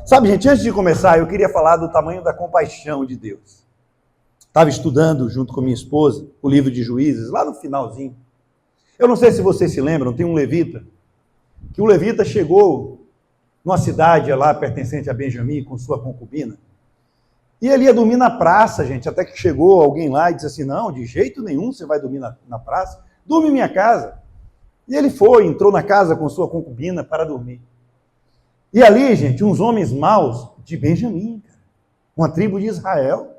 Sabe, gente, antes de começar, eu queria falar do tamanho da compaixão de Deus. Estava estudando, junto com minha esposa, o livro de Juízes, lá no finalzinho. Eu não sei se vocês se lembram, tem um levita, que o levita chegou numa cidade lá pertencente a Benjamim, com sua concubina, e ele ia dormir na praça, gente, até que chegou alguém lá e disse assim, não, de jeito nenhum você vai dormir na praça, dorme em minha casa. E ele foi, entrou na casa com sua concubina para dormir. E ali, gente, uns homens maus de Benjamim, uma tribo de Israel.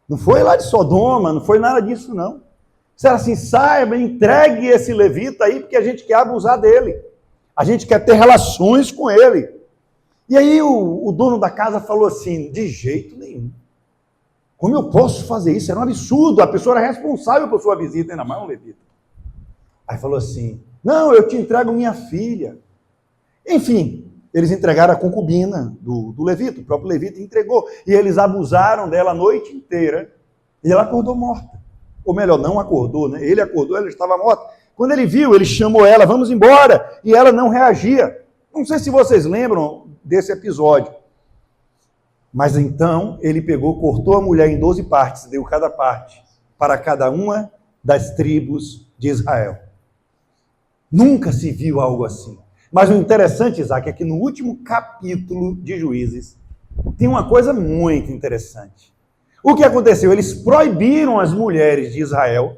Não foi lá de Sodoma, não foi nada disso, não. Disseram assim, saiba, entregue esse levita aí, porque a gente quer abusar dele. A gente quer ter relações com ele. E aí o dono da casa falou assim, de jeito nenhum. Como eu posso fazer isso? Era um absurdo, a pessoa era responsável por sua visita, ainda mais um levita. Aí falou assim, não, eu te entrego minha filha. Enfim, eles entregaram a concubina do levita, o próprio levita entregou. E eles abusaram dela a noite inteira. E ela acordou morta. Ou melhor, não acordou, né? Ele acordou, ela estava morta. Quando ele viu, ele chamou ela, vamos embora. E ela não reagia. Não sei se vocês lembram desse episódio. Mas então, ele pegou, cortou a mulher em 12 partes, deu cada parte para cada uma das tribos de Israel. Nunca se viu algo assim. Mas o interessante, Isaac, é que no último capítulo de Juízes tem uma coisa muito interessante. O que aconteceu? Eles proibiram as mulheres de Israel,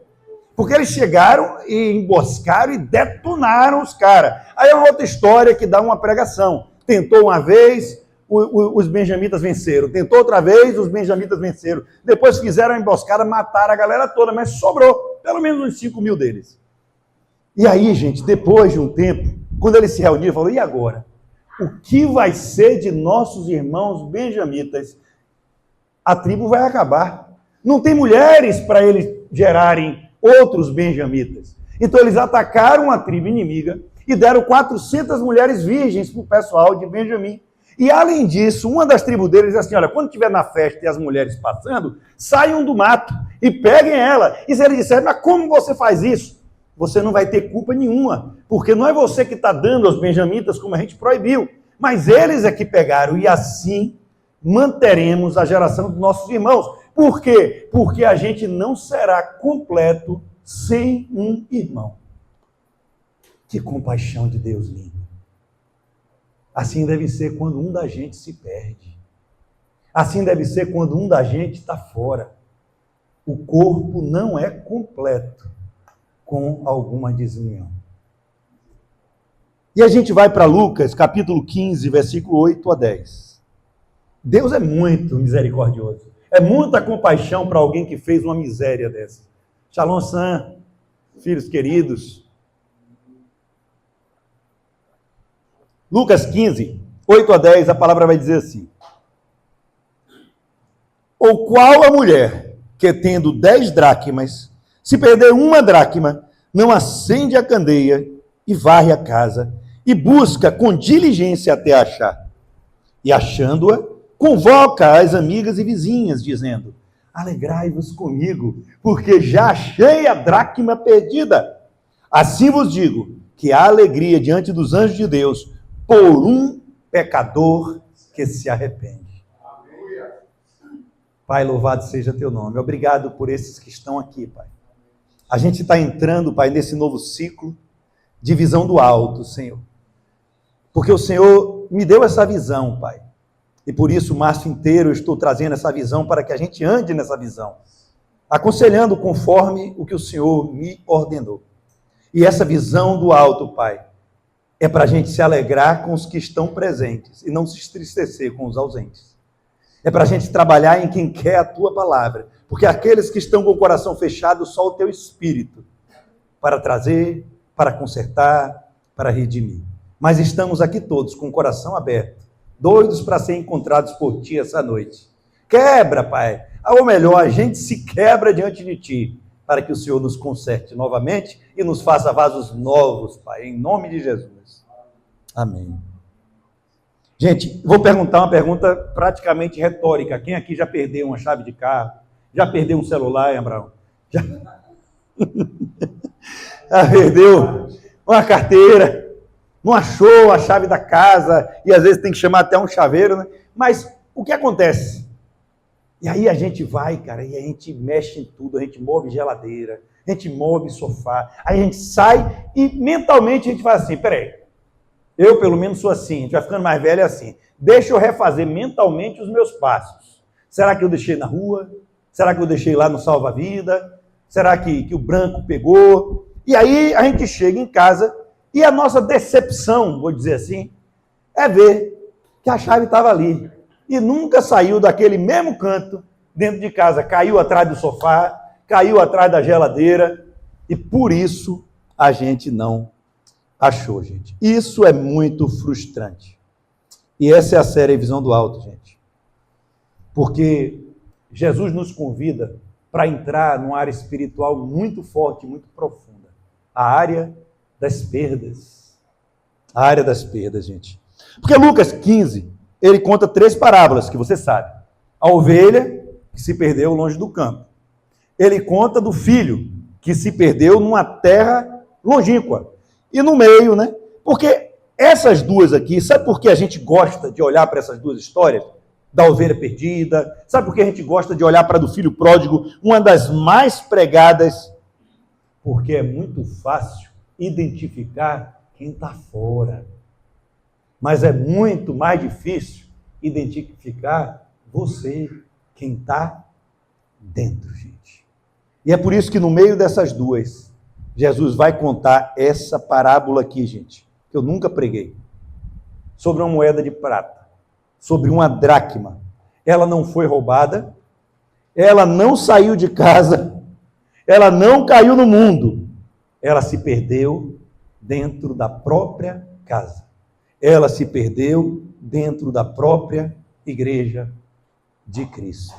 porque eles chegaram e emboscaram e detonaram os caras. Aí é uma outra história que dá uma pregação. Tentou uma vez, os benjamitas venceram. Tentou outra vez, os benjamitas venceram. Depois fizeram a emboscada, mataram a galera toda, mas sobrou pelo menos uns 5 mil deles. E aí, gente, depois de um tempo, quando eles se reuniram, falou, e agora? O que vai ser de nossos irmãos benjamitas? A tribo vai acabar. Não tem mulheres para eles gerarem outros benjamitas. Então eles atacaram a tribo inimiga e deram 400 mulheres virgens para o pessoal de Benjamim. E além disso, uma das tribos deles disse assim, olha, quando estiver na festa e as mulheres passando, saiam do mato e peguem ela. E se eles disserem, mas como você faz isso? Você não vai ter culpa nenhuma, porque não é você que está dando aos benjamitas como a gente proibiu, mas eles é que pegaram, e assim manteremos a geração dos nossos irmãos. Por quê? Porque a gente não será completo sem um irmão. Que compaixão de Deus lindo. Assim deve ser quando um da gente se perde. Assim deve ser quando um da gente está fora. O corpo não é completo com alguma desunião. E a gente vai para Lucas, capítulo 15, versículo 8 a 10. Deus é muito misericordioso. É muita compaixão para alguém que fez uma miséria dessa. Shalom Sam, filhos queridos. Lucas 15, 8 a 10, a palavra vai dizer assim. Ou qual a mulher que tendo 10 dracmas, se perder uma dracma, não acende a candeia e varre a casa e busca com diligência até achar. E achando-a, convoca as amigas e vizinhas, dizendo, alegrai-vos comigo, porque já achei a dracma perdida. Assim vos digo, que há alegria diante dos anjos de Deus por um pecador que se arrepende. Pai, louvado seja teu nome. Obrigado por esses que estão aqui, Pai. A gente está entrando, Pai, nesse novo ciclo de visão do alto, Senhor. Porque o Senhor me deu essa visão, Pai. E por isso, o março inteiro, eu estou trazendo essa visão para que a gente ande nessa visão. Aconselhando conforme o que o Senhor me ordenou. E essa visão do alto, Pai, é para a gente se alegrar com os que estão presentes e não se entristecer com os ausentes. É para a gente trabalhar em quem quer a tua palavra. Porque aqueles que estão com o coração fechado, só o teu Espírito para trazer, para consertar, para redimir. Mas estamos aqui todos com o coração aberto, doidos para ser encontrados por ti essa noite. Quebra, Pai. Ou melhor, a gente se quebra diante de ti, para que o Senhor nos conserte novamente e nos faça vasos novos, Pai, em nome de Jesus. Amém. Gente, vou perguntar uma pergunta praticamente retórica. Quem aqui já perdeu uma chave de carro? Já perdeu um celular, hein, Abraão? Já perdeu uma carteira? não achou a chave da casa, e às vezes tem que chamar até um chaveiro, né? Mas o que acontece? E aí a gente vai, cara, e a gente mexe em tudo, a gente move geladeira, a gente move sofá, aí a gente sai e mentalmente a gente faz assim, peraí, eu pelo menos sou assim, a gente vai ficando mais velho assim, deixa eu refazer mentalmente os meus passos. Será que eu deixei na rua? Será que eu deixei lá no salva-vida? Será que o branco pegou? E aí a gente chega em casa e a nossa decepção, vou dizer assim, é ver que a chave estava ali. E nunca saiu daquele mesmo canto dentro de casa. Caiu atrás do sofá, caiu atrás da geladeira. E por isso a gente não achou, gente. Isso é muito frustrante. E essa é a série Visão do Alto, gente. Porque Jesus nos convida para entrar numa área espiritual muito forte, muito profunda. A área das perdas. A área das perdas, gente. Porque Lucas 15, ele conta 3 parábolas, que você sabe. A ovelha que se perdeu longe do campo. Ele conta do filho que se perdeu numa terra longínqua. E no meio, né? Porque essas duas aqui, sabe por que a gente gosta de olhar para essas duas histórias? Da ovelha perdida. Sabe por que a gente gosta de olhar para a do filho pródigo? Uma das mais pregadas. Porque é muito fácil identificar quem está fora. Mas é muito mais difícil identificar você, quem está dentro, gente. E é por isso que no meio dessas duas, Jesus vai contar essa parábola aqui, gente, que eu nunca preguei, sobre uma moeda de prata, sobre uma dracma. Ela não foi roubada, ela não saiu de casa, ela não caiu no mundo, ela se perdeu dentro da própria casa. Ela se perdeu dentro da própria igreja de Cristo.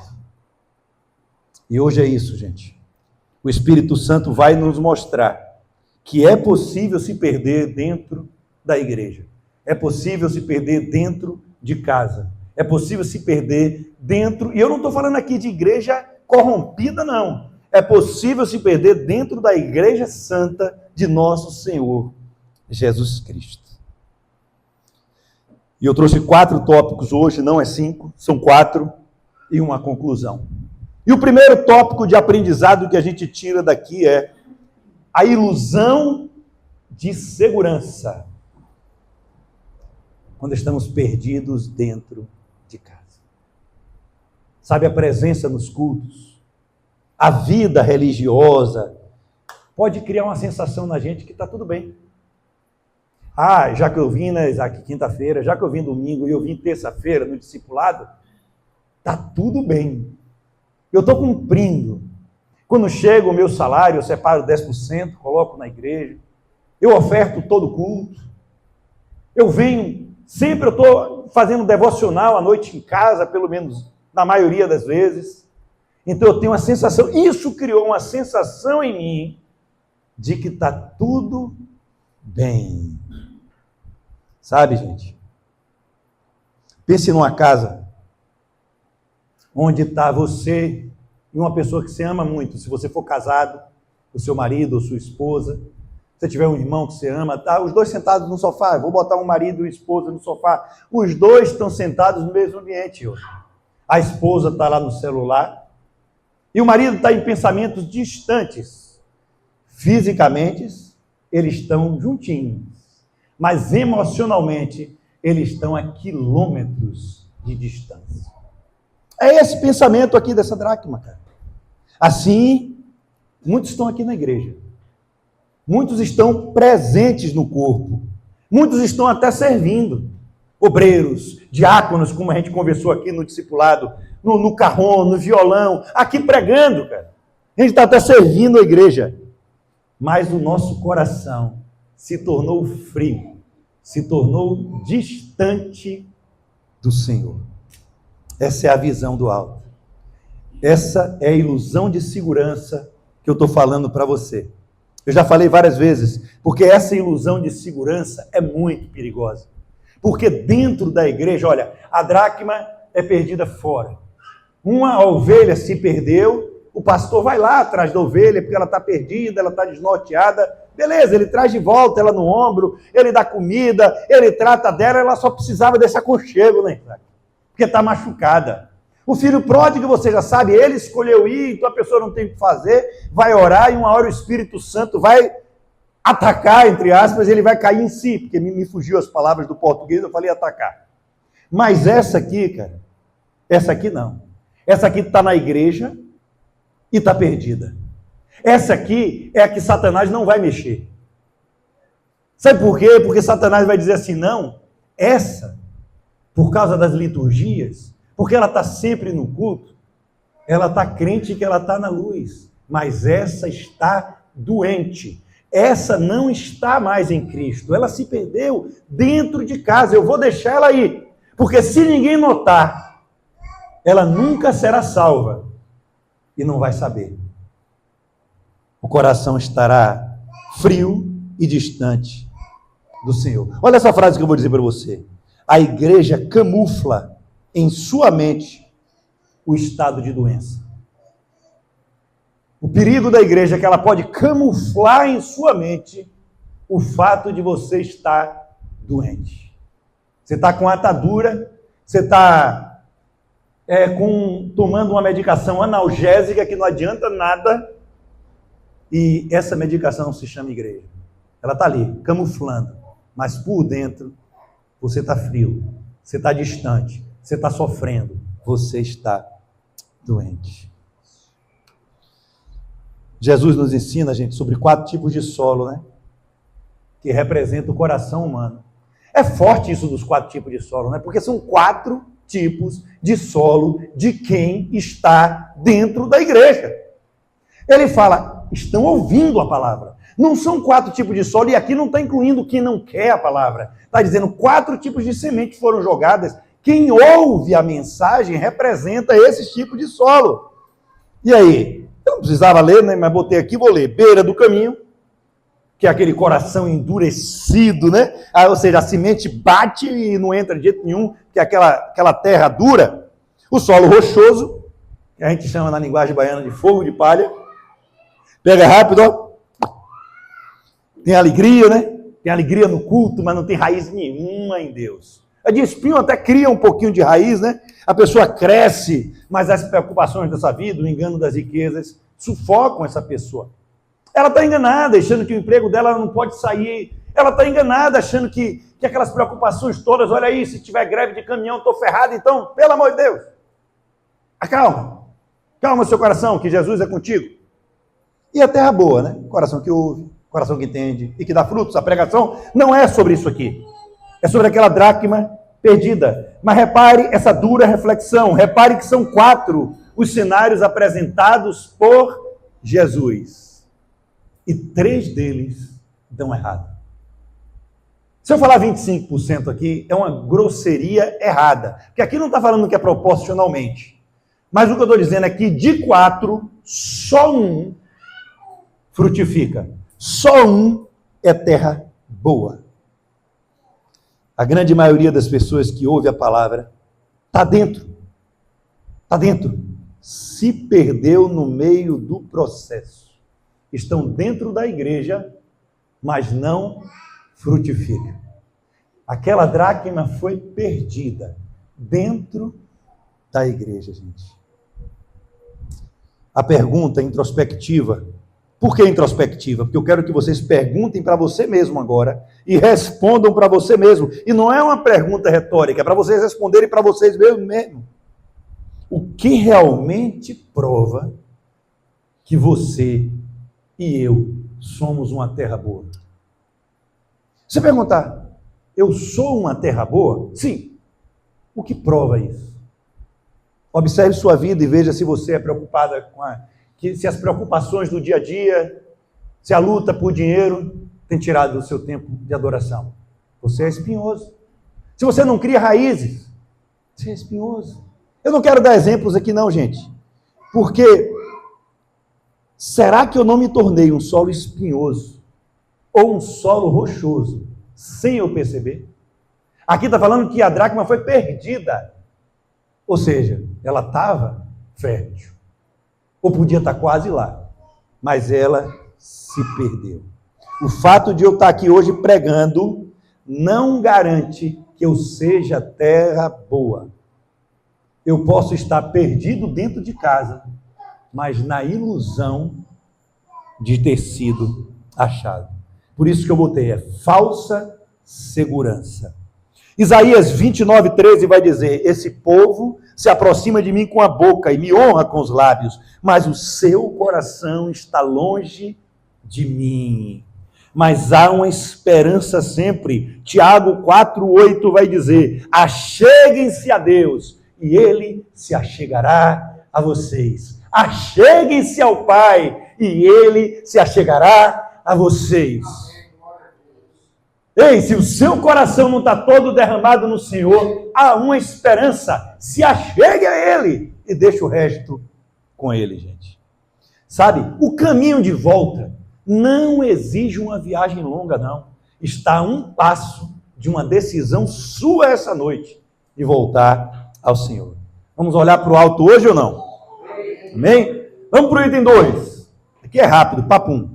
E hoje é isso, gente. O Espírito Santo vai nos mostrar que é possível se perder dentro da igreja. É possível se perder dentro de casa. É possível se perder dentro... E eu não estou falando aqui de igreja corrompida, não. É possível se perder dentro da igreja santa de nosso Senhor Jesus Cristo. E eu trouxe 4 tópicos hoje, não é 5, são 4, e uma conclusão. E o primeiro tópico de aprendizado que a gente tira daqui é a ilusão de segurança. Quando estamos perdidos dentro de casa. Sabe, a presença nos cultos, a vida religiosa, pode criar uma sensação na gente que está tudo bem. Ah, já que eu vim, né, Isaac, quinta-feira, já que eu vim domingo e eu vim terça-feira no discipulado, tá tudo bem. Eu estou cumprindo. Quando chega o meu salário, eu separo 10%, coloco na igreja, eu oferto todo o culto, eu venho, sempre eu estou fazendo devocional à noite em casa, pelo menos na maioria das vezes. Então eu tenho uma sensação, isso criou uma sensação em mim de que está tudo bem. Sabe, gente? Pense numa casa onde está você e uma pessoa que você ama muito. Se você for casado, o seu marido ou sua esposa, se tiver um irmão que você ama, tá? Os dois sentados no sofá. Vou botar um marido e esposa no sofá. Os dois estão sentados no mesmo ambiente hoje. A esposa está lá no celular e o marido está em pensamentos distantes. Fisicamente, eles estão juntinhos. Mas emocionalmente, eles estão a quilômetros de distância. É esse pensamento aqui dessa dracma, cara. Assim, muitos estão aqui na igreja. Muitos estão presentes no corpo. Muitos estão até servindo. Obreiros, diáconos, como a gente conversou aqui no discipulado, no carrom, no violão, aqui pregando, cara. A gente está até servindo a igreja. Mas o nosso coração se tornou frio, se tornou distante do Senhor. Essa é a visão do alto. Essa é a ilusão de segurança que eu estou falando para você. Eu já falei várias vezes, porque essa ilusão de segurança é muito perigosa. Porque dentro da igreja, olha, a dracma é perdida fora. Uma ovelha se perdeu, o pastor vai lá atrás da ovelha, porque ela está perdida, ela está desnorteada, Beleza, ele traz de volta ela no ombro, ele dá comida, ele trata dela, ela só precisava desse aconchego, né? Porque está machucada. O filho pródigo, você já sabe, ele escolheu ir, então a pessoa não tem o que fazer, vai orar e uma hora o Espírito Santo vai atacar, entre aspas, ele vai cair em si, porque me fugiu as palavras do português, eu falei atacar. Mas essa aqui, cara, essa aqui não. Essa aqui está na igreja e está perdida. Essa aqui é a que Satanás não vai mexer. Sabe por quê? Porque Satanás vai dizer assim, não, essa, por causa das liturgias, porque ela está sempre no culto, ela está crente que ela está na luz, mas essa está doente. Essa não está mais em Cristo, ela se perdeu dentro de casa, eu vou deixar ela aí, porque se ninguém notar, ela nunca será salva e não vai saber. O coração estará frio e distante do Senhor. Olha essa frase que eu vou dizer para você. A igreja camufla em sua mente o estado de doença. O perigo da igreja é que ela pode camuflar em sua mente o fato de você estar doente. Você está com atadura, você está tomando uma medicação analgésica que não adianta nada, e essa medicação se chama igreja. Ela está ali, camuflando, mas por dentro você está frio, você está distante, você está sofrendo, você está doente. Jesus nos ensina, gente, sobre 4 tipos de solo, né? Que representa o coração humano. É forte isso dos 4 tipos de solo, né? Porque são 4 tipos de solo de quem está dentro da igreja. Ele fala, estão ouvindo a palavra. Não são 4 tipos de solo, e aqui não está incluindo quem não quer a palavra. Está dizendo 4 tipos de sementes foram jogadas. Quem ouve a mensagem representa esses tipos de solo. E aí? Eu não precisava ler, né? Mas botei aqui, vou ler. Beira do caminho, que é aquele coração endurecido, né? Ou seja, a semente bate e não entra de jeito nenhum, que é aquela terra dura. O solo rochoso, que a gente chama na linguagem baiana de fogo de palha. Pega rápido, ó. Tem alegria, né? Tem alegria no culto, mas não tem raiz nenhuma em Deus. A de espinho até cria um pouquinho de raiz, né? A pessoa cresce, mas as preocupações dessa vida, o engano das riquezas, sufocam essa pessoa. Ela está enganada, achando que o emprego dela não pode sair. Ela está enganada, achando que aquelas preocupações todas, olha aí, se tiver greve de caminhão, estou ferrado, então, pelo amor de Deus. Acalma. Calma seu coração, que Jesus é contigo. E a terra boa, né? Coração que ouve, coração que entende e que dá frutos. A pregação não é sobre isso aqui. É sobre aquela dracma perdida. Mas repare essa dura reflexão. Repare que são 4 os cenários apresentados por Jesus. E 3 deles dão errado. Se eu falar 25% aqui, é uma grosseria errada. Porque aqui não está falando que é proporcionalmente. Mas o que eu estou dizendo é que de 4, só 1 frutifica. Só 1 é terra boa. A grande maioria das pessoas que ouve a palavra está dentro. Está dentro. Se perdeu no meio do processo. Estão dentro da igreja, mas não frutifica. Aquela dracma foi perdida dentro da igreja, gente. A pergunta introspectiva. Por que introspectiva? Porque eu quero que vocês perguntem para você mesmo agora e respondam para você mesmo. E não é uma pergunta retórica, é para vocês responderem para vocês mesmo. O que realmente prova que você e eu somos uma terra boa? Você perguntar, eu sou uma terra boa? Sim. O que prova isso? Observe sua vida e veja se você é preocupada se as preocupações do dia a dia, se a luta por dinheiro tem tirado do seu tempo de adoração. Você é espinhoso. Se você não cria raízes, você é espinhoso. Eu não quero dar exemplos aqui não, gente. Porque será que eu não me tornei um solo espinhoso ou um solo rochoso sem eu perceber? Aqui está falando que a dracma foi perdida. Ou seja, ela estava fértil. Ou podia estar quase lá, mas ela se perdeu. O fato de eu estar aqui hoje pregando não garante que eu seja terra boa. Eu posso estar perdido dentro de casa, mas na ilusão de ter sido achado. Por isso que eu botei, falsa segurança. Isaías 29:13 vai dizer: esse povo se aproxima de mim com a boca e me honra com os lábios, mas o seu coração está longe de mim. Mas há uma esperança sempre. Tiago 4:8 vai dizer: acheguem-se a Deus e Ele se achegará a vocês. Acheguem-se ao Pai e Ele se achegará a vocês. Ei, se o seu coração não está todo derramado no Senhor, há uma esperança. Se achegue a Ele e deixe o resto com Ele, gente. Sabe, o caminho de volta não exige uma viagem longa, não. Está a um passo de uma decisão sua essa noite de voltar ao Senhor. Vamos olhar para o alto hoje ou não? Amém? Vamos para o item 2. Aqui é rápido, papum.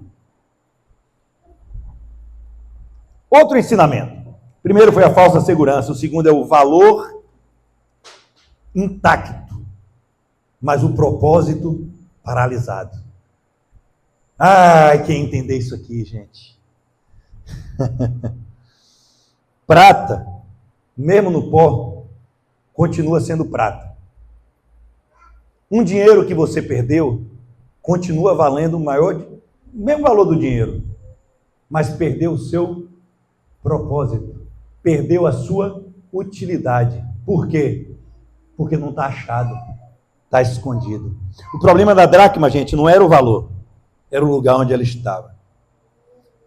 Outro ensinamento. Primeiro foi a falsa segurança, o segundo é o valor intacto, mas o propósito paralisado. Ai, quem entender isso aqui, gente? Prata, mesmo no pó, continua sendo prata. Um dinheiro que você perdeu continua valendo o mesmo valor do dinheiro, mas perdeu o seu propósito, perdeu a sua utilidade. Por quê? Porque não está achado, está escondido. O problema da dracma, gente, não era o valor, era o lugar onde ela estava.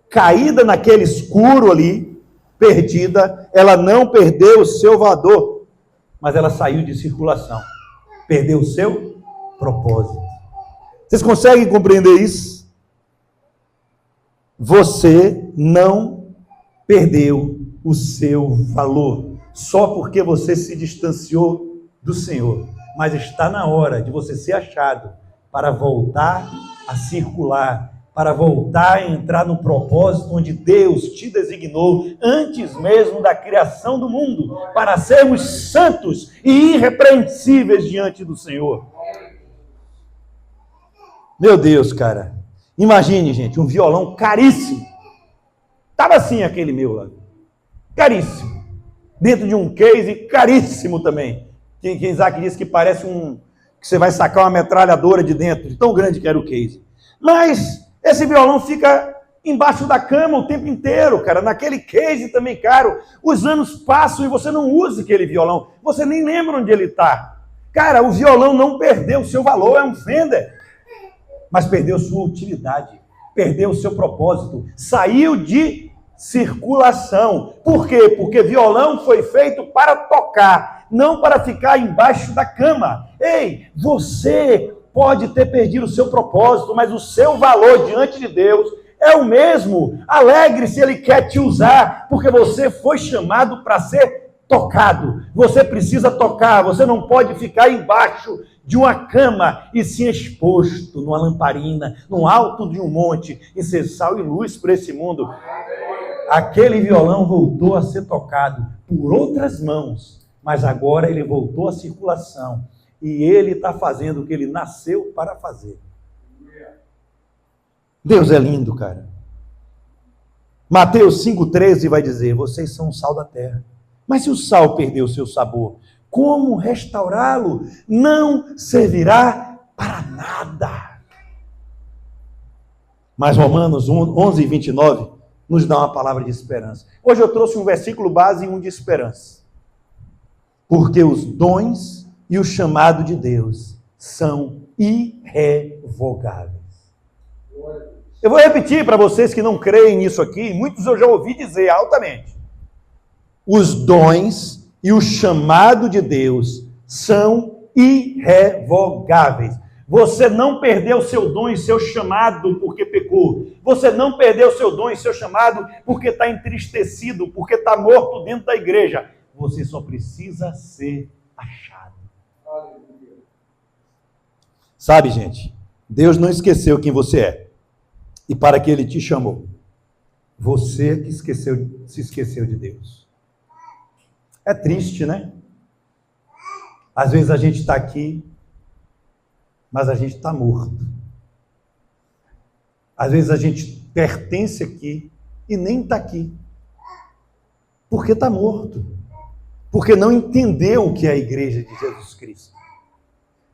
Caída naquele escuro ali, perdida, ela não perdeu o seu valor, mas ela saiu de circulação, perdeu o seu propósito. Vocês conseguem compreender isso? Você não perdeu o seu valor só porque você se distanciou do Senhor, mas está na hora de você ser achado para voltar a circular, para voltar a entrar no propósito onde Deus te designou antes mesmo da criação do mundo, para sermos santos e irrepreensíveis diante do Senhor. Meu Deus, cara, imagine, gente, um violão caríssimo. Estava assim aquele meu lá, caríssimo, dentro de um case caríssimo também, que Isaac disse que parece que você vai sacar uma metralhadora de dentro, de tão grande que era o case. Mas esse violão fica embaixo da cama o tempo inteiro, cara, naquele case também caro. Os anos passam e você não usa aquele violão, você nem lembra onde ele está. Cara, o violão não perdeu o seu valor, é um Fender, mas perdeu sua utilidade, perdeu o seu propósito, saiu de circulação. Por quê? Porque violão foi feito para tocar, não para ficar embaixo da cama. Ei, você pode ter perdido o seu propósito, mas o seu valor diante de Deus é o mesmo. Alegre-se, Ele quer te usar, porque você foi chamado para ser tocado. Você precisa tocar, você não pode ficar embaixo de uma cama e se exposto numa lamparina, no alto de um monte, e ser sal e luz para esse mundo. Aquele violão voltou a ser tocado por outras mãos, mas agora ele voltou à circulação. E ele está fazendo o que ele nasceu para fazer. Deus é lindo, cara. Mateus 5,13 vai dizer: vocês são o sal da terra. Mas se o sal perdeu o seu sabor, como restaurá-lo? Não servirá para nada. Mas Romanos 11:29 nos dá uma palavra de esperança. Hoje eu trouxe um versículo base e um de esperança. Porque os dons e o chamado de Deus são irrevogáveis. Eu vou repetir para vocês que não creem nisso aqui, muitos eu já ouvi dizer altamente. Os dons e o chamado de Deus são irrevogáveis. Você não perdeu o seu dom e seu chamado porque pecou. Você não perdeu o seu dom e seu chamado porque está entristecido, porque está morto dentro da igreja. Você só precisa ser achado. Sabe, gente, Deus não esqueceu quem você é e para que Ele te chamou. Você que se esqueceu de Deus. É triste, né? Às vezes a gente está aqui, mas a gente está morto. Às vezes a gente pertence aqui e nem está aqui. Porque está morto. Porque não entendeu o que é a igreja de Jesus Cristo.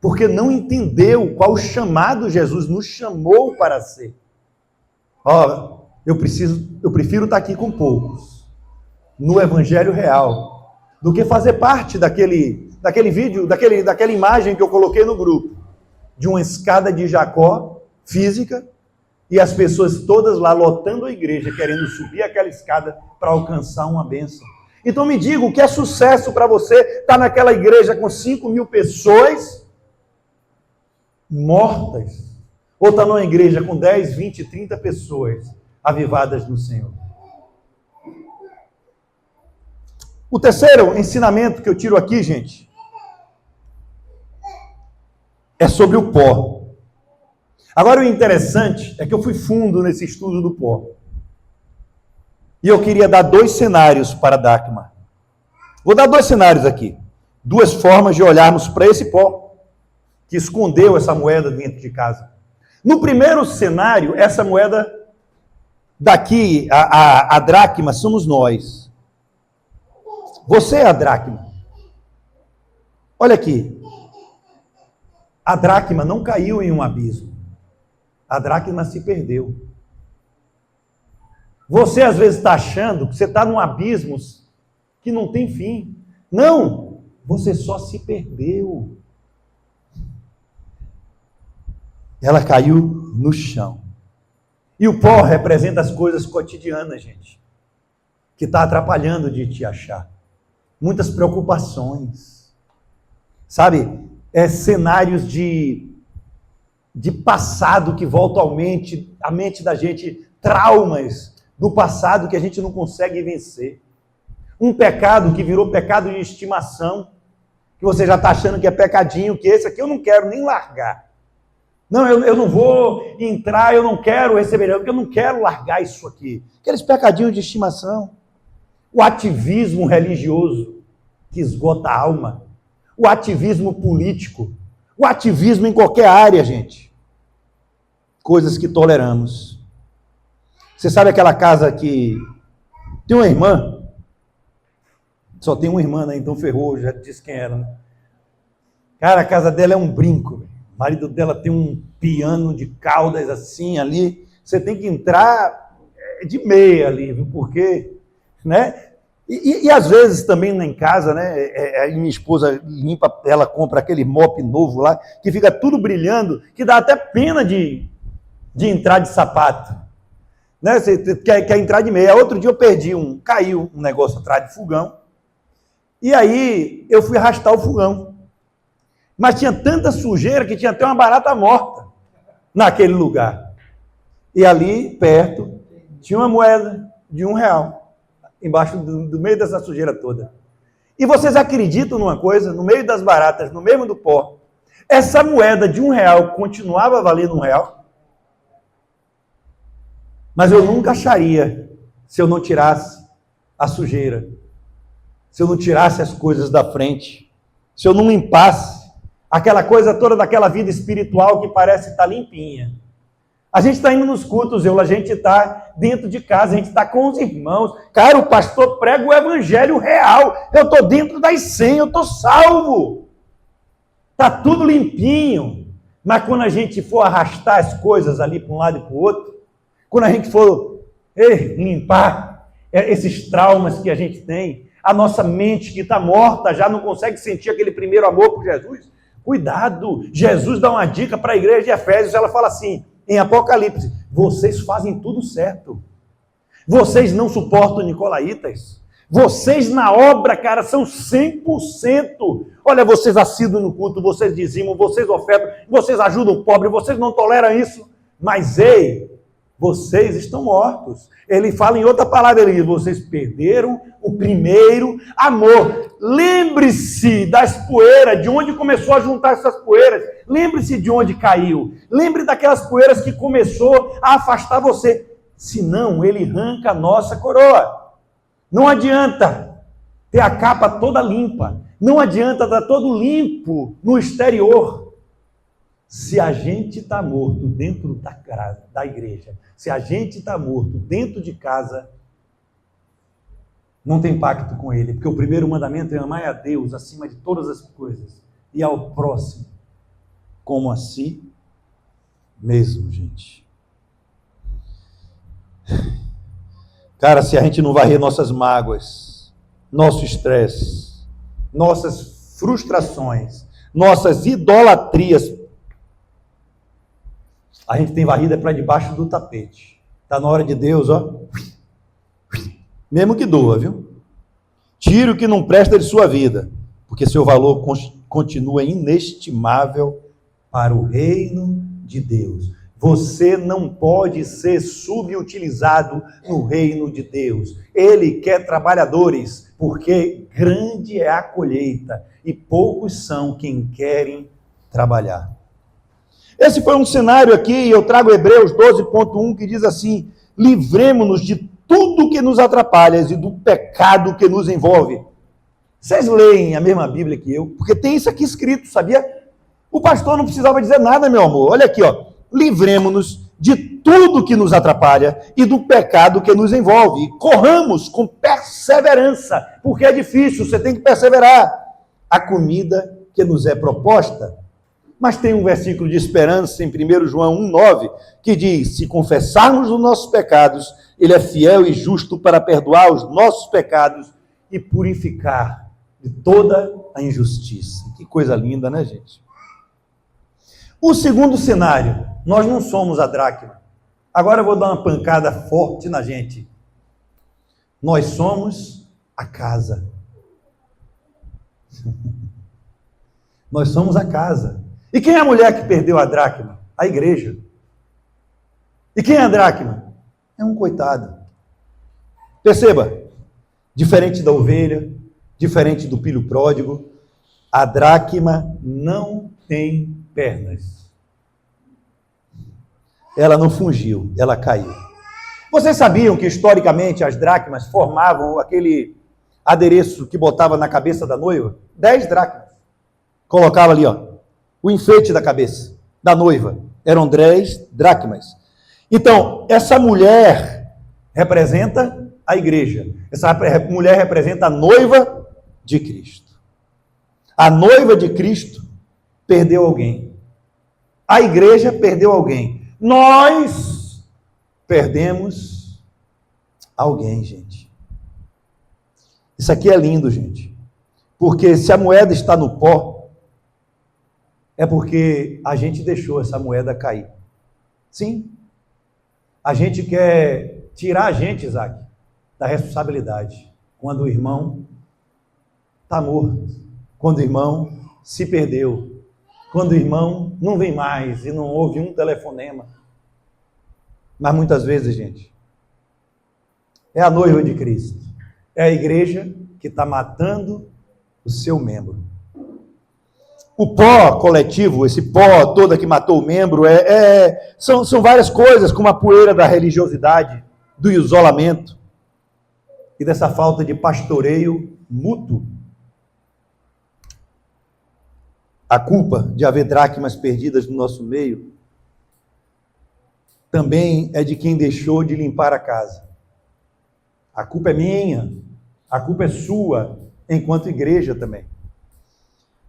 Porque não entendeu qual chamado Jesus nos chamou para ser. Ó, eu prefiro estar aqui com poucos, no evangelho real, do que fazer parte daquele vídeo, daquela imagem que eu coloquei no grupo, de uma escada de Jacó, física, e as pessoas todas lá lotando a igreja, querendo subir aquela escada para alcançar uma bênção. Então me diga, o que é sucesso para você estar naquela igreja com 5.000 pessoas mortas? Ou estar numa igreja com 10, 20, 30 pessoas avivadas no Senhor? O terceiro ensinamento que eu tiro aqui, gente, é sobre o pó. Agora o interessante é que eu fui fundo nesse estudo do pó. E eu queria dar 2 cenários para Dagmar. Vou dar 2 cenários aqui. 2 formas de olharmos para esse pó que escondeu essa moeda dentro de casa. No primeiro cenário, essa moeda daqui, a dracma, somos nós. Você é a dracma. Olha aqui. A dracma não caiu em um abismo. A dracma se perdeu. Você às vezes está achando que você está num abismo que não tem fim. Não, você só se perdeu. Ela caiu no chão. E o pó representa as coisas cotidianas, gente, que está atrapalhando de te achar. Muitas preocupações, sabe? Cenários de passado que voltam à mente da gente, traumas do passado que a gente não consegue vencer. Um pecado que virou pecado de estimação, que você já está achando que é pecadinho, que esse aqui eu não quero nem largar. Não, eu não vou entrar, eu não quero receber, porque eu não quero largar isso aqui. Aqueles pecadinhos de estimação. O ativismo religioso que esgota a alma. O ativismo político. O ativismo em qualquer área, gente. Coisas que toleramos. Você sabe aquela casa que tem uma irmã? Só tem uma irmã, né? Então ferrou, já disse quem era, né? Cara, a casa dela é um brinco. O marido dela tem um piano de caudas assim ali. Você tem que entrar de meia ali, viu? Porque, né? E às vezes também em casa, né? Minha esposa limpa, ela compra aquele mop novo lá, que fica tudo brilhando, que dá até pena de entrar de sapato. Né? Você quer entrar de meia. Outro dia caiu um negócio atrás de fogão. E aí eu fui arrastar o fogão. Mas tinha tanta sujeira que tinha até uma barata morta naquele lugar. E ali, perto, tinha uma moeda de R$1, embaixo do meio dessa sujeira toda. E vocês acreditam numa coisa? No meio das baratas, no meio do pó, essa moeda de R$1 continuava valendo R$1. Mas eu nunca acharia se eu não tirasse a sujeira, se eu não tirasse as coisas da frente, se eu não limpasse aquela coisa toda daquela vida espiritual que parece estar limpinha. A gente está indo nos cultos, a gente está dentro de casa, a gente está com os irmãos. Cara, o pastor prega o evangelho real. Eu estou dentro das 100, eu estou salvo. Está tudo limpinho. Mas quando a gente for arrastar as coisas ali para um lado e para o outro, quando a gente for limpar esses traumas que a gente tem, a nossa mente que está morta já não consegue sentir aquele primeiro amor por Jesus. Cuidado, Jesus dá uma dica para a igreja de Efésios, ela fala assim, em Apocalipse, vocês fazem tudo certo. Vocês não suportam nicolaítas. Vocês na obra, cara, são 100%. Olha, vocês assíduos no culto, vocês dizimam, vocês ofertam, vocês ajudam o pobre, vocês não toleram isso. Mas, ei, vocês estão mortos. Ele fala em outra palavra, ele diz, vocês perderam o primeiro amor. Lembre-se das poeiras, de onde começou a juntar essas poeiras. Lembre-se de onde caiu. Lembre daquelas poeiras que começou a afastar você. senão ele arranca a nossa coroa. Não adianta ter a capa toda limpa, não adianta estar todo limpo no exterior, se a gente está morto dentro da igreja, se a gente está morto dentro de casa, não tem pacto com ele, porque o primeiro mandamento é amar a Deus acima de todas as coisas e ao próximo como a si mesmo, gente. Cara, se a gente não varrer nossas mágoas, nosso estresse, nossas frustrações, nossas idolatrias, a gente tem varrida para debaixo do tapete. Está na hora de Deus, ó. Mesmo que doa, viu? Tire o que não presta de sua vida, porque seu valor continua inestimável para o reino de Deus. Você não pode ser subutilizado no reino de Deus. Ele quer trabalhadores, porque grande é a colheita e poucos são quem querem trabalhar. Esse foi um cenário aqui, e eu trago Hebreus 12.1, que diz assim: livremo-nos de tudo que nos atrapalha e do pecado que nos envolve. Vocês leem a mesma Bíblia que eu? Porque tem isso aqui escrito, sabia? O pastor não precisava dizer nada, meu amor. Olha aqui, ó. Livremo-nos de tudo que nos atrapalha e do pecado que nos envolve. E corramos com perseverança, porque é difícil, você tem que perseverar. A comida que nos é proposta. Mas tem um versículo de esperança em 1 João 1,9, que diz: se confessarmos os nossos pecados, ele é fiel e justo para perdoar os nossos pecados e purificar de toda a injustiça. Que coisa linda, né, gente? O segundo cenário, nós não somos a dracma. Agora eu vou dar uma pancada forte na gente. Nós somos a casa. Nós somos a casa. E quem é a mulher que perdeu a dracma? A igreja. E quem é a dracma? É um coitado. Perceba, diferente da ovelha, diferente do filho pródigo, a dracma não tem pernas. Ela não fungiu, ela caiu. Vocês sabiam que historicamente as dracmas formavam aquele adereço que botava na cabeça da noiva? 10 dracmas. Colocava ali, ó, o enfeite da cabeça da noiva. Eram 10 dracmas. Então, essa mulher representa a igreja. Essa mulher representa a noiva de Cristo. A noiva de Cristo perdeu alguém. A igreja perdeu alguém. Nós perdemos alguém, gente. Isso aqui é lindo, gente. Porque se a moeda está no pó, é porque a gente deixou essa moeda cair. Sim. A gente quer tirar a gente, Isaac, da responsabilidade. Quando o irmão está morto. Quando o irmão se perdeu. Quando o irmão não vem mais e não houve um telefonema. Mas muitas vezes, gente, é a noiva de Cristo. É a igreja que está matando o seu membro. O pó coletivo, esse pó todo que matou o membro, são várias coisas, como a poeira da religiosidade, do isolamento e dessa falta de pastoreio mútuo. A culpa de haver dracmas perdidas no nosso meio também é de quem deixou de limpar a casa. A culpa é minha, a culpa é sua, enquanto igreja também.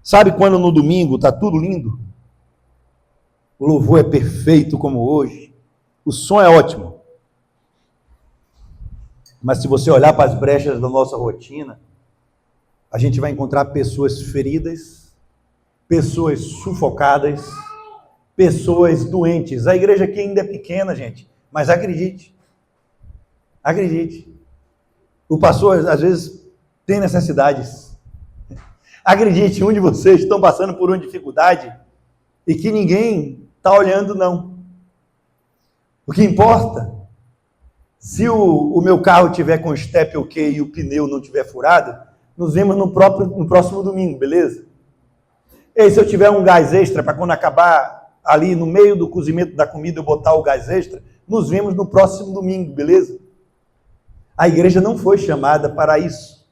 Sabe quando no domingo está tudo lindo? O louvor é perfeito como hoje. O som é ótimo. Mas se você olhar para as brechas da nossa rotina, a gente vai encontrar pessoas feridas, pessoas sufocadas, pessoas doentes. A igreja aqui ainda é pequena, gente. Mas acredite. Acredite. O pastor, às vezes, tem necessidades. Acredite, um de vocês estão passando por uma dificuldade e que ninguém está olhando, não. O que importa, se o meu carro tiver com o step ok e o pneu não tiver furado, nos vemos no próximo domingo, beleza? E se eu tiver um gás extra para quando acabar ali no meio do cozimento da comida eu botar o gás extra, nos vemos no próximo domingo, beleza? A igreja não foi chamada para isso.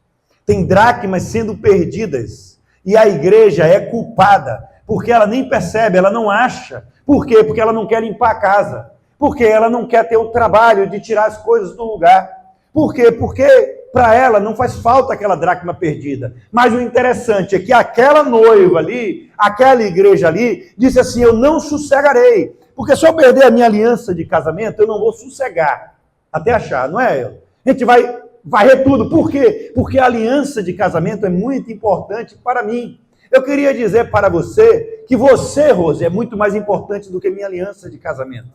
Tem dracmas sendo perdidas e a igreja é culpada, porque ela nem percebe, ela não acha. Por quê? Porque ela não quer limpar a casa. Porque ela não quer ter o trabalho de tirar as coisas do lugar. Por quê? Porque para ela não faz falta aquela dracma perdida. Mas o interessante é que aquela noiva ali, aquela igreja ali, disse assim: eu não sossegarei. Porque se eu perder a minha aliança de casamento, eu não vou sossegar. Até achar, não é eu? A gente vai varrer tudo. Por quê? Porque a aliança de casamento é muito importante para mim. Eu queria dizer para você que você, Rose, é muito mais importante do que minha aliança de casamento.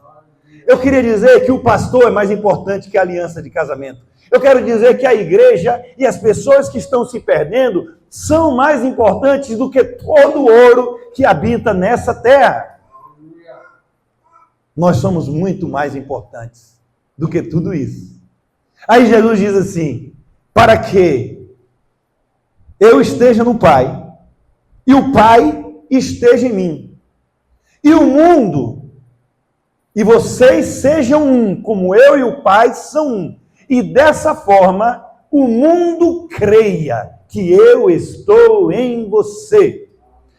Eu queria dizer que o pastor é mais importante que a aliança de casamento. Eu quero dizer que a igreja e as pessoas que estão se perdendo são mais importantes do que todo o ouro que habita nessa terra. Nós somos muito mais importantes do que tudo isso. Aí Jesus diz assim: para que eu esteja no Pai e o Pai esteja em mim, e o mundo e vocês sejam um, como eu e o Pai são um, e dessa forma o mundo creia que eu estou em você.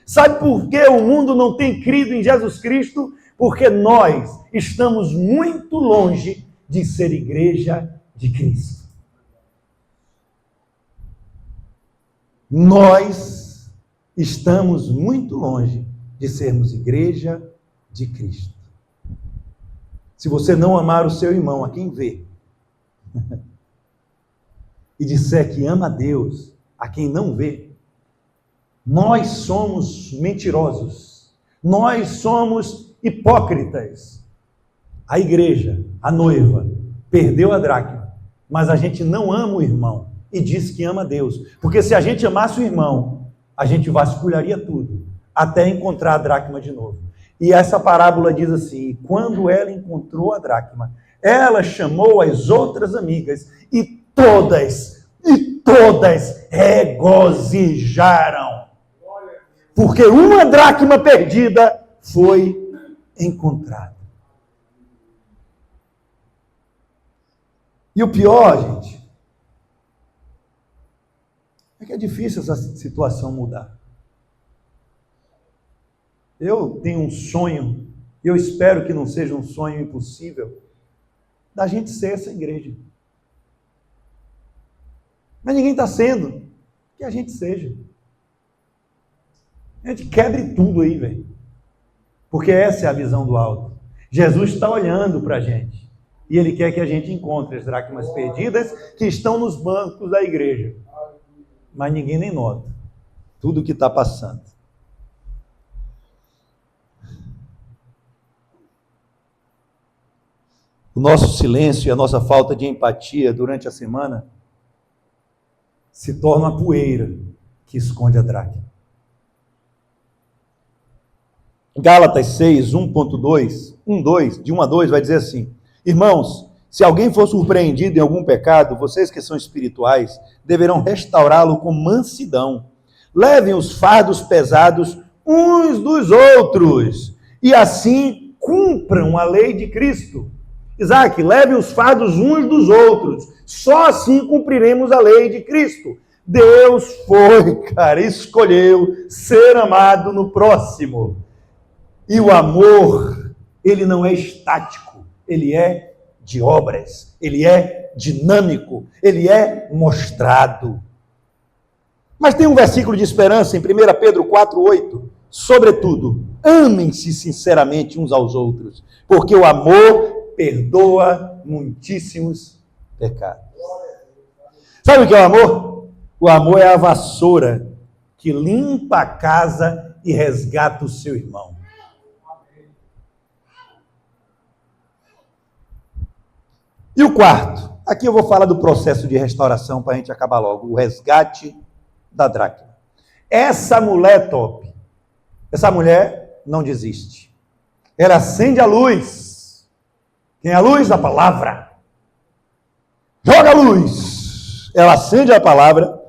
Sabe por que o mundo não tem crido em Jesus Cristo? Porque nós estamos muito longe de ser igreja de Cristo. Nós estamos muito longe de sermos igreja de Cristo. Se você não amar o seu irmão, a quem vê, e disser que ama a Deus, a quem não vê, nós somos mentirosos, nós somos hipócritas. A igreja, a noiva, perdeu a dracma, mas a gente não ama o irmão e diz que ama a Deus. Porque se a gente amasse o irmão, a gente vasculharia tudo, até encontrar a dracma de novo. E essa parábola diz assim: quando ela encontrou a dracma, ela chamou as outras amigas e todas regozijaram. Porque uma dracma perdida foi encontrada. E o pior, gente, é que é difícil essa situação mudar. Eu tenho um sonho, e eu espero que não seja um sonho impossível, da gente ser essa igreja. Mas ninguém está sendo, que a gente seja. A gente quebre tudo aí, velho. Porque essa é a visão do alto. Jesus está olhando para a gente. E Ele quer que a gente encontre as dracmas perdidas que estão nos bancos da igreja. Mas ninguém nem nota tudo o que está passando. O nosso silêncio e a nossa falta de empatia durante a semana se torna a poeira que esconde a dracma. Gálatas 6, 1.2, de 1 a 2, vai dizer assim: irmãos, se alguém for surpreendido em algum pecado, vocês que são espirituais, deverão restaurá-lo com mansidão. Levem os fardos pesados uns dos outros, e assim cumpram a lei de Cristo. Isaac, leve os fardos uns dos outros. Só assim cumpriremos a lei de Cristo. Deus escolheu ser amado no próximo. E o amor, ele não é estático, ele é de obras, ele é dinâmico, ele é mostrado. Mas tem um versículo de esperança em 1 Pedro 4,8. Sobretudo, amem-se sinceramente uns aos outros, porque o amor perdoa muitíssimos pecados. Sabe o que é o amor? O amor é a vassoura que limpa a casa e resgata o seu irmão. E o quarto, aqui eu vou falar do processo de restauração para a gente acabar logo, o resgate da dracma. Essa mulher top, essa mulher não desiste. Ela acende a luz. Quem é a luz? A palavra. Joga a luz. Ela acende a palavra,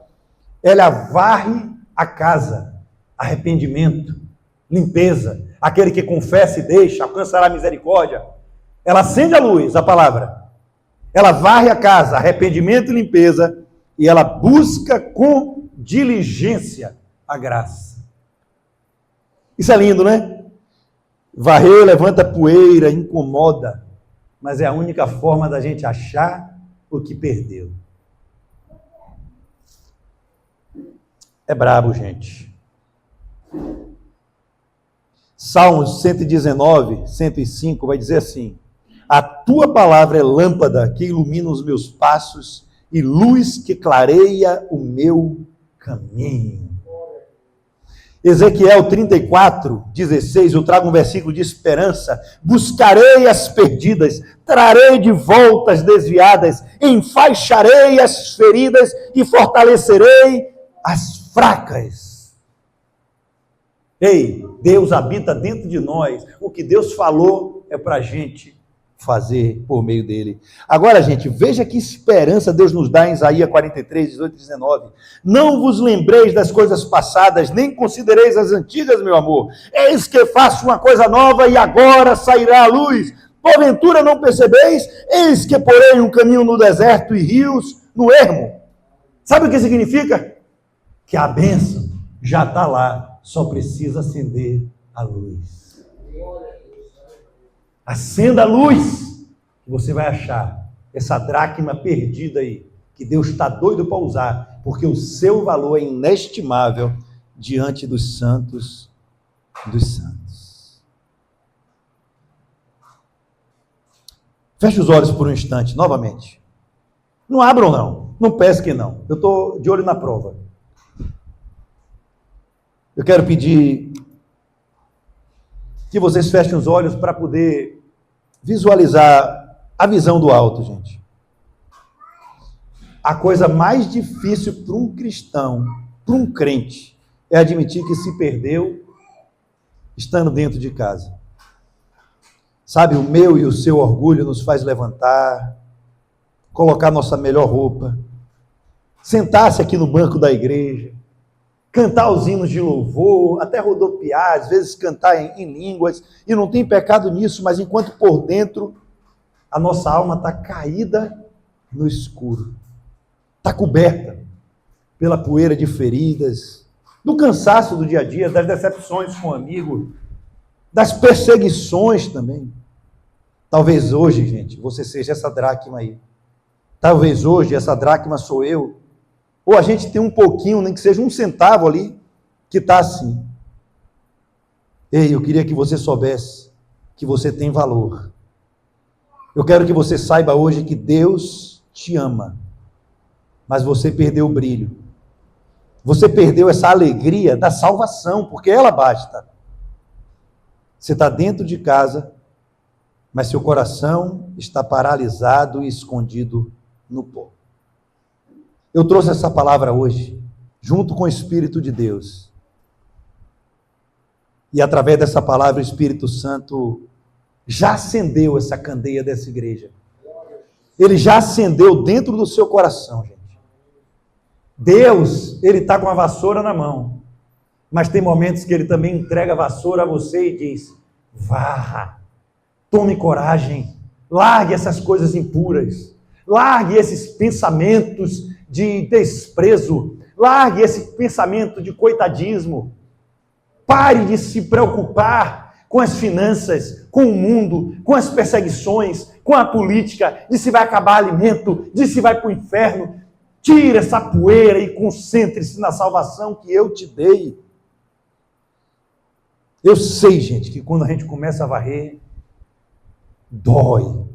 ela varre a casa. Arrependimento, limpeza. Aquele que confessa e deixa, alcançará misericórdia. Ela acende a luz, a palavra. Ela varre a casa, arrependimento e limpeza, e ela busca com diligência a graça. Isso é lindo, né? Varrer, levanta poeira, incomoda, mas é a única forma da gente achar o que perdeu. É brabo, gente. Salmos 119, 105 vai dizer assim: a tua palavra é lâmpada que ilumina os meus passos e luz que clareia o meu caminho. Ezequiel 34, 16, eu trago um versículo de esperança. Buscarei as perdidas, trarei de volta as desviadas, enfaixarei as feridas e fortalecerei as fracas. Ei, Deus habita dentro de nós. O que Deus falou é para a gente fazer por meio dele. Agora, gente, veja que esperança Deus nos dá em Isaías 43, 18 e 19. Não vos lembreis das coisas passadas, nem considereis as antigas, meu amor. Eis que faço uma coisa nova e agora sairá a luz. Porventura não percebeis? Eis que porei um caminho no deserto e rios no ermo. Sabe o que significa? Que a bênção já está lá, só precisa acender a luz. Acenda a luz, que você vai achar essa dracma perdida aí, que Deus está doido para usar, porque o seu valor é inestimável diante dos santos dos santos. Feche os olhos por um instante, novamente. Não abram não, não pesquem não, eu estou de olho na prova. Eu quero pedir que vocês fechem os olhos para poder visualizar a visão do alto, gente. A coisa mais difícil para um cristão, para um crente, é admitir que se perdeu estando dentro de casa. Sabe, o meu e o seu orgulho nos faz levantar, colocar nossa melhor roupa, sentar-se aqui no banco da igreja, cantar os hinos de louvor, até rodopiar, às vezes cantar em línguas, e não tem pecado nisso, mas enquanto por dentro a nossa alma está caída no escuro, está coberta pela poeira de feridas, do cansaço do dia a dia, das decepções com o amigo, das perseguições também. Talvez hoje, gente, você seja essa dracma aí. Talvez hoje essa dracma sou eu. Ou a gente tem um pouquinho, nem que seja um centavo ali, que está assim. Ei, eu queria que você soubesse que você tem valor. Eu quero que você saiba hoje que Deus te ama, mas você perdeu o brilho. Você perdeu essa alegria da salvação, porque ela basta. Você está dentro de casa, mas seu coração está paralisado e escondido no pó. Eu trouxe essa palavra hoje, junto com o Espírito de Deus. E através dessa palavra, o Espírito Santo já acendeu essa candeia dessa igreja. Ele já acendeu dentro do seu coração, gente. Deus, ele está com a vassoura na mão. Mas tem momentos que ele também entrega a vassoura a você e diz: varra, tome coragem, largue essas coisas impuras, largue esses pensamentos de desprezo, largue esse pensamento de coitadismo, pare de se preocupar com as finanças, com o mundo, com as perseguições, com a política, de se vai acabar alimento, de se vai para o inferno. Tire essa poeira e concentre-se na salvação que eu te dei. Eu sei, gente, que quando a gente começa a varrer, dói.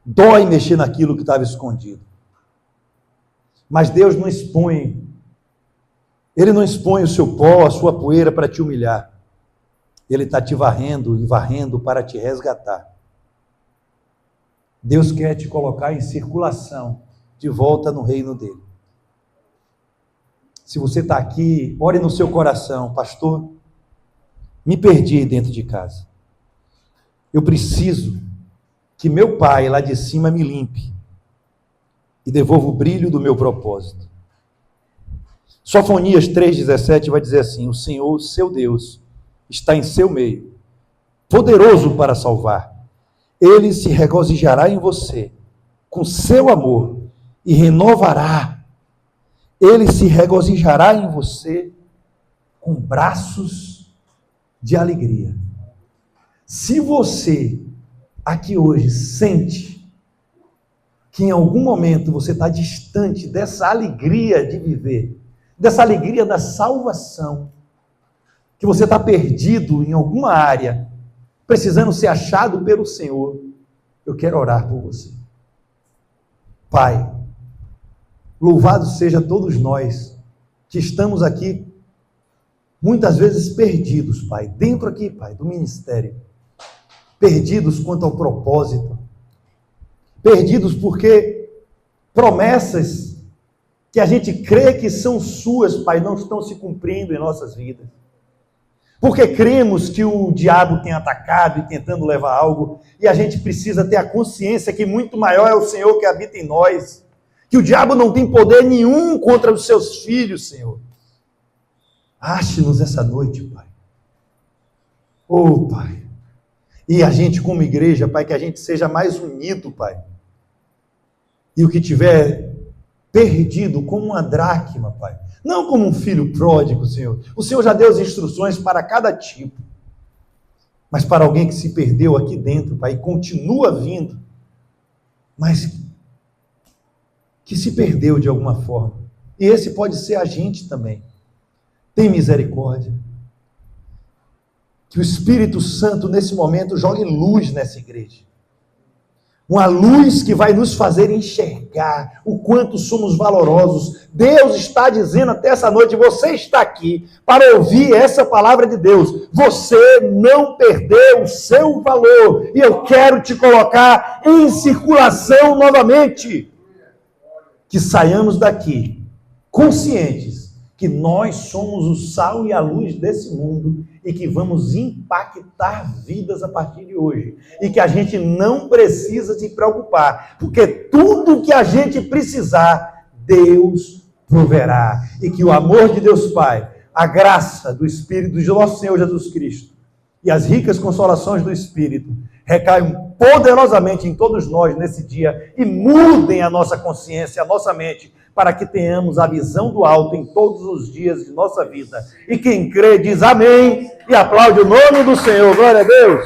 Dói mexer naquilo que estava escondido. Mas Deus não expõe, Ele não expõe o seu pó, a sua poeira para te humilhar. Ele está te varrendo e varrendo para te resgatar. Deus quer te colocar em circulação, de volta no reino dele. Se você está aqui, ore no seu coração: pastor, me perdi dentro de casa. Eu preciso que meu Pai lá de cima me limpe e devolva o brilho do meu propósito. Sofonias 3,17 vai dizer assim: o Senhor, seu Deus, está em seu meio, poderoso para salvar. Ele se regozijará em você com seu amor e renovará. Ele se regozijará em você com braços de alegria. Se você aqui hoje sente que em algum momento você está distante dessa alegria de viver, dessa alegria da salvação, que você está perdido em alguma área, precisando ser achado pelo Senhor, eu quero orar por você. Pai, louvado seja todos nós que estamos aqui, muitas vezes perdidos, Pai, dentro aqui, Pai, do ministério, perdidos quanto ao propósito, perdidos porque promessas que a gente crê que são suas, Pai, não estão se cumprindo em nossas vidas. Porque cremos que o diabo tem atacado e tentando levar algo, e a gente precisa ter a consciência que muito maior é o Senhor que habita em nós, que o diabo não tem poder nenhum contra os seus filhos, Senhor. Ache-nos essa noite, Pai. Oh, Pai. E a gente como igreja, Pai, que a gente seja mais unido, Pai. E o que tiver perdido como uma dracma, Pai, não como um filho pródigo, Senhor. O Senhor já deu as instruções para cada tipo. Mas para alguém que se perdeu aqui dentro, Pai, e continua vindo, mas que se perdeu de alguma forma. E esse pode ser a gente também. Tem misericórdia. Que o Espírito Santo, nesse momento, jogue luz nessa igreja. Uma luz que vai nos fazer enxergar o quanto somos valorosos. Deus está dizendo até essa noite, você está aqui para ouvir essa palavra de Deus. Você não perdeu o seu valor. E eu quero te colocar em circulação novamente. Que saiamos daqui conscientes que nós somos o sal e a luz desse mundo e que vamos impactar vidas a partir de hoje. E que a gente não precisa se preocupar, porque tudo que a gente precisar, Deus proverá. E que o amor de Deus Pai, a graça do Espírito de nosso Senhor Jesus Cristo e as ricas consolações do Espírito recaiam poderosamente em todos nós nesse dia e mudem a nossa consciência, a nossa mente, para que tenhamos a visão do alto em todos os dias de nossa vida. E quem crê diz amém e aplaude o nome do Senhor. Glória a Deus.